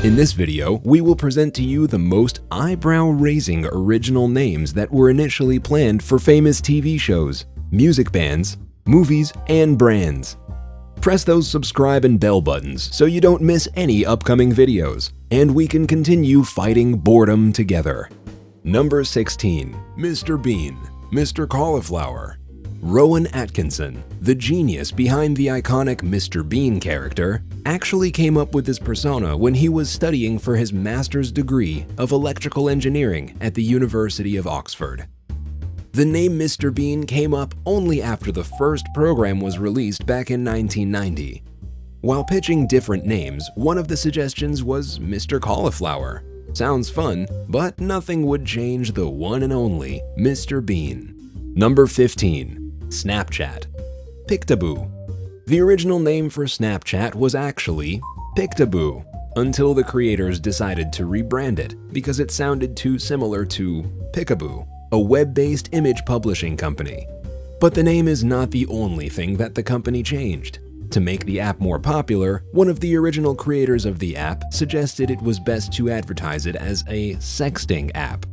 In this video, we will present to you the most eyebrow-raising original names that were initially planned for famous TV shows, music bands, movies, and brands. Press those subscribe and bell buttons so you don't miss any upcoming videos, and we can continue fighting boredom together. Number 16. Mr. Bean, Mr. Cauliflower. Rowan Atkinson, the genius behind the iconic Mr. Bean character, actually came up with this persona when he was studying for his master's degree of electrical engineering at the University of Oxford. The name Mr. Bean came up only after the first program was released back in 1990. While pitching different names, one of the suggestions was Mr. Cauliflower. Sounds fun, but nothing would change the one and only Mr. Bean. Number 15. Snapchat. Pictaboo. The original name for Snapchat was actually Pictaboo, until the creators decided to rebrand it because it sounded too similar to Pictaboo, a web-based image publishing company. But the name is not the only thing that the company changed. To make the app more popular, one of the original creators of the app suggested it was best to advertise it as a sexting app.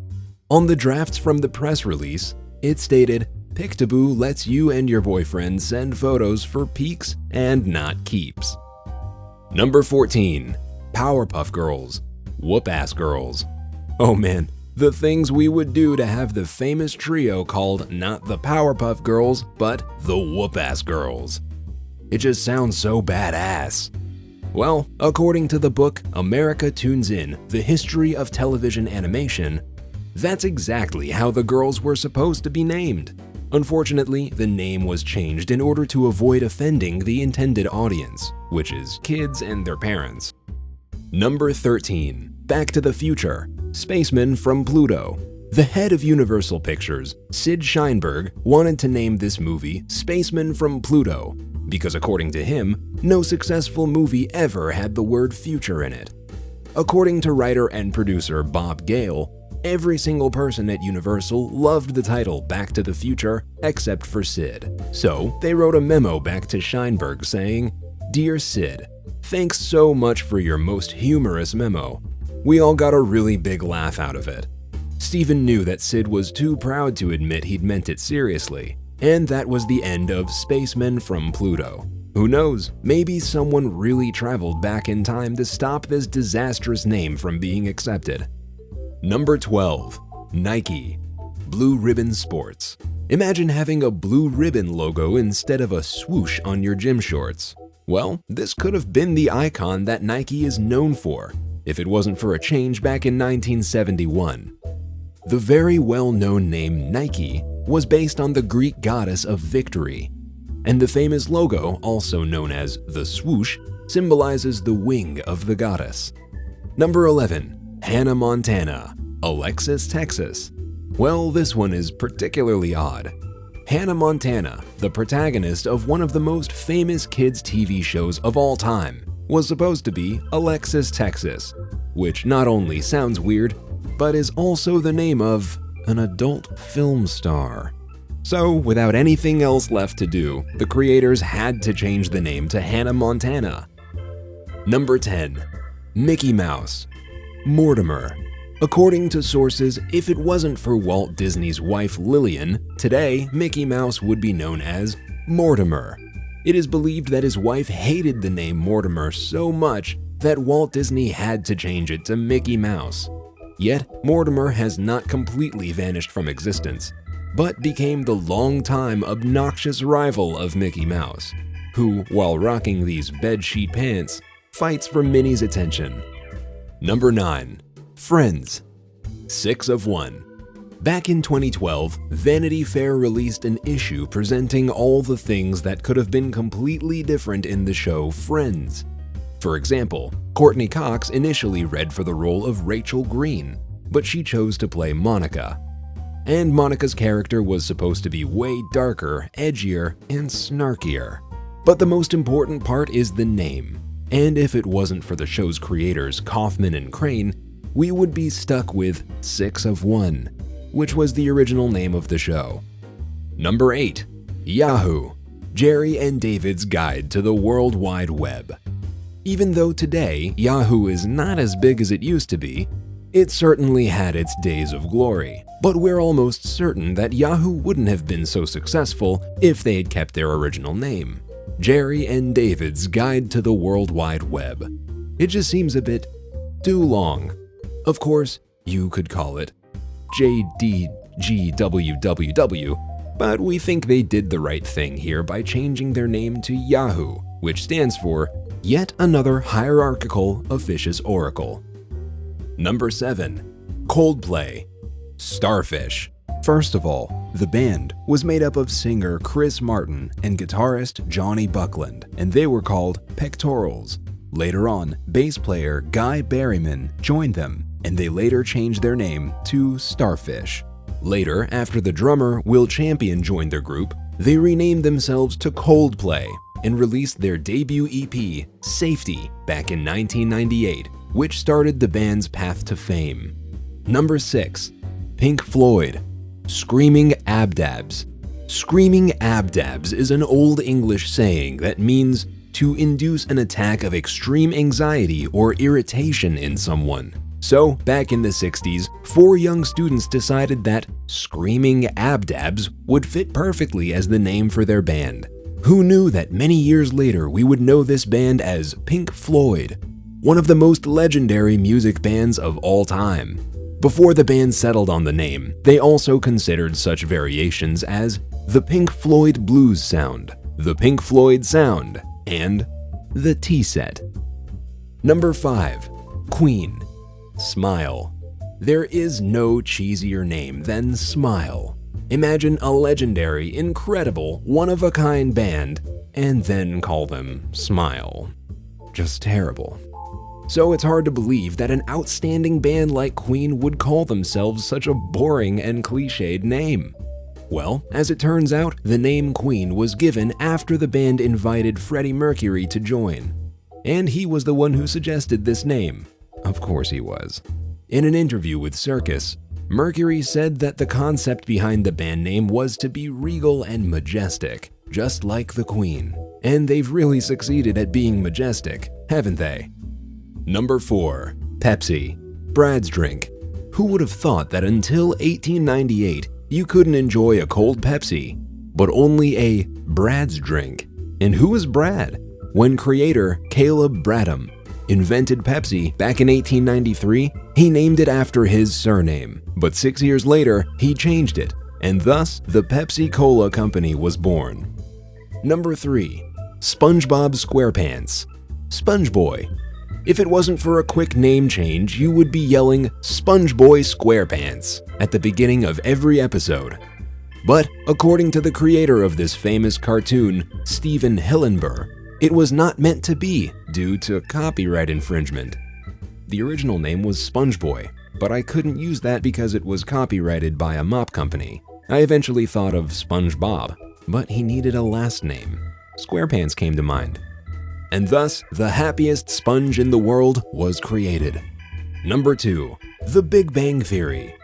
On the drafts from the press release, it stated, "Pictaboo lets you and your boyfriend send photos for peeks and not keeps." Number 14. Powerpuff Girls, Whoopass Girls. Oh man, the things we would do to have the famous trio called not the Powerpuff Girls, but the Whoopass Girls. It just sounds so badass. Well, according to the book America Tunes In: The History of Television Animation, that's exactly how the girls were supposed to be named. Unfortunately, the name was changed in order to avoid offending the intended audience, which is kids and their parents. Number 13. Back to the Future, Spacemen from Pluto. The head of Universal Pictures, Sid Sheinberg, wanted to name this movie Spacemen from Pluto because according to him, no successful movie ever had the word future in it. According to writer and producer Bob Gale, every single person at Universal loved the title Back to the Future except for Sid. So they wrote a memo back to Sheinberg saying, "Dear Sid, thanks so much for your most humorous memo. We all got a really big laugh out of it." Steven knew that Sid was too proud to admit he'd meant it seriously, and that was the end of Spacemen from Pluto. Who knows, maybe someone really traveled back in time to stop this disastrous name from being accepted. Number 12. Nike, Blue Ribbon Sports. Imagine having a blue ribbon logo instead of a swoosh on your gym shorts. Well, this could have been the icon that Nike is known for, if it wasn't for a change back in 1971. The very well-known name Nike was based on the Greek goddess of victory, and the famous logo, also known as the swoosh, symbolizes the wing of the goddess. Number 11. Hannah Montana, Alexis, Texas. Well, this one is particularly odd. Hannah Montana, the protagonist of one of the most famous kids' TV shows of all time, was supposed to be Alexis, Texas, which not only sounds weird, but is also the name of an adult film star. So, without anything else left to do, the creators had to change the name to Hannah Montana. Number 10. Mickey Mouse, Mortimer. According to sources, if it wasn't for Walt Disney's wife Lillian, today Mickey Mouse would be known as Mortimer. It is believed that his wife hated the name Mortimer so much that Walt Disney had to change it to Mickey Mouse. Yet, Mortimer has not completely vanished from existence, but became the long-time obnoxious rival of Mickey Mouse, who, while rocking these bedsheet pants, fights for Minnie's attention. Number 9. Friends, 6 of 1. Back in 2012, Vanity Fair released an issue presenting all the things that could have been completely different in the show Friends. For example, Courtney Cox initially read for the role of Rachel Green, but she chose to play Monica. And Monica's character was supposed to be way darker, edgier, and snarkier. But the most important part is the name. And if it wasn't for the show's creators Kaufman and Crane, we would be stuck with 6 of 1, which was the original name of the show. Number 8. Yahoo, Jerry and David's Guide to the World Wide Web. Even though today Yahoo is not as big as it used to be, it certainly had its days of glory. But we're almost certain that Yahoo wouldn't have been so successful if they had kept their original name, Jerry and David's Guide to the World Wide Web. It just seems a bit too long. Of course, you could call it JDGWWW, but we think they did the right thing here by changing their name to Yahoo, which stands for Yet Another Hierarchical Officious Oracle. Number 7. Coldplay. Starfish. First of all, the band was made up of singer Chris Martin and guitarist Johnny Buckland, and they were called Pectorals. Later on, bass player Guy Berryman joined them, and they later changed their name to Starfish. Later, after the drummer Will Champion joined their group, they renamed themselves to Coldplay and released their debut EP, Safety, back in 1998, which started the band's path to fame. Number 6. Pink Floyd. Screaming Abdabs. Screaming Abdabs is an Old English saying that means to induce an attack of extreme anxiety or irritation in someone. So, back in the 60s, 4 young students decided that Screaming Abdabs would fit perfectly as the name for their band. Who knew that many years later we would know this band as Pink Floyd, one of the most legendary music bands of all time. Before the band settled on the name, they also considered such variations as the Pink Floyd Blues Sound, the Pink Floyd Sound, and the T-Set. Number 5. Queen. Smile. There is no cheesier name than Smile. Imagine a legendary, incredible, one-of-a-kind band, and then call them Smile. Just terrible. So it's hard to believe that an outstanding band like Queen would call themselves such a boring and cliched name. Well, as it turns out, the name Queen was given after the band invited Freddie Mercury to join. And he was the one who suggested this name. Of course he was. In an interview with Circus, Mercury said that the concept behind the band name was to be regal and majestic, just like the Queen. And they've really succeeded at being majestic, haven't they? Number 4. Pepsi. Brad's drink. Who would have thought that until 1898 you couldn't enjoy a cold Pepsi, but only a Brad's drink? And who is Brad? When creator Caleb Bradham invented Pepsi back in 1893, he named it after his surname, but 6 years later, he changed it, and thus the Pepsi Cola Company was born. Number 3. SpongeBob SquarePants. SpongeBoy. If it wasn't for a quick name change, you would be yelling SpongeBoy SquarePants at the beginning of every episode. But according to the creator of this famous cartoon, Stephen Hillenburg, it was not meant to be due to copyright infringement. The original name was SpongeBoy, but I couldn't use that because it was copyrighted by a mop company. I eventually thought of SpongeBob, but he needed a last name. SquarePants came to mind. And thus, the happiest sponge in the world was created. Number 2. The Big Bang Theory.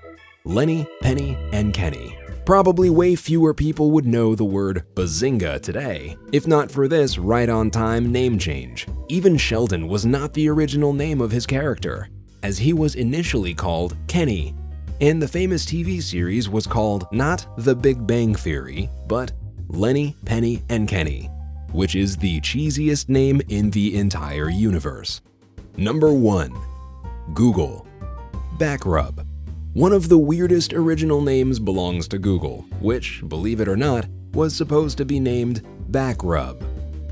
Lenny, Penny, and Kenny. Probably way fewer people would know the word bazinga today, if not for this right-on-time name change. Even Sheldon was not the original name of his character, as he was initially called Kenny, and the famous TV series was called not The Big Bang Theory, but Lenny, Penny, and Kenny, which is the cheesiest name in the entire universe. Number 1. Google. Backrub. One of the weirdest original names belongs to Google, which, believe it or not, was supposed to be named Backrub.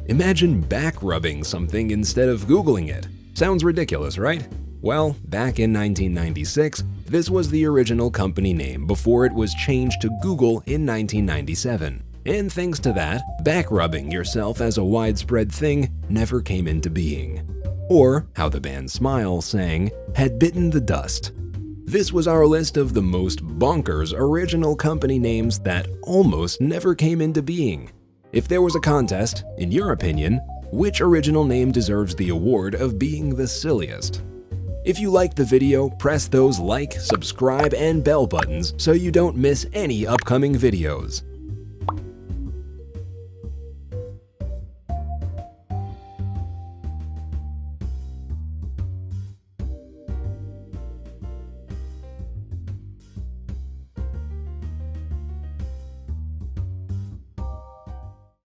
Imagine back-rubbing something instead of Googling it. Sounds ridiculous, right? Well, back in 1996, this was the original company name before it was changed to Google in 1997. And thanks to that, back-rubbing yourself as a widespread thing never came into being. Or, how the band Smile sang, had bitten the dust. This was our list of the most bonkers original company names that almost never came into being. If there was a contest, in your opinion, which original name deserves the award of being the silliest? If you liked the video, press those like, subscribe, and bell buttons so you don't miss any upcoming videos.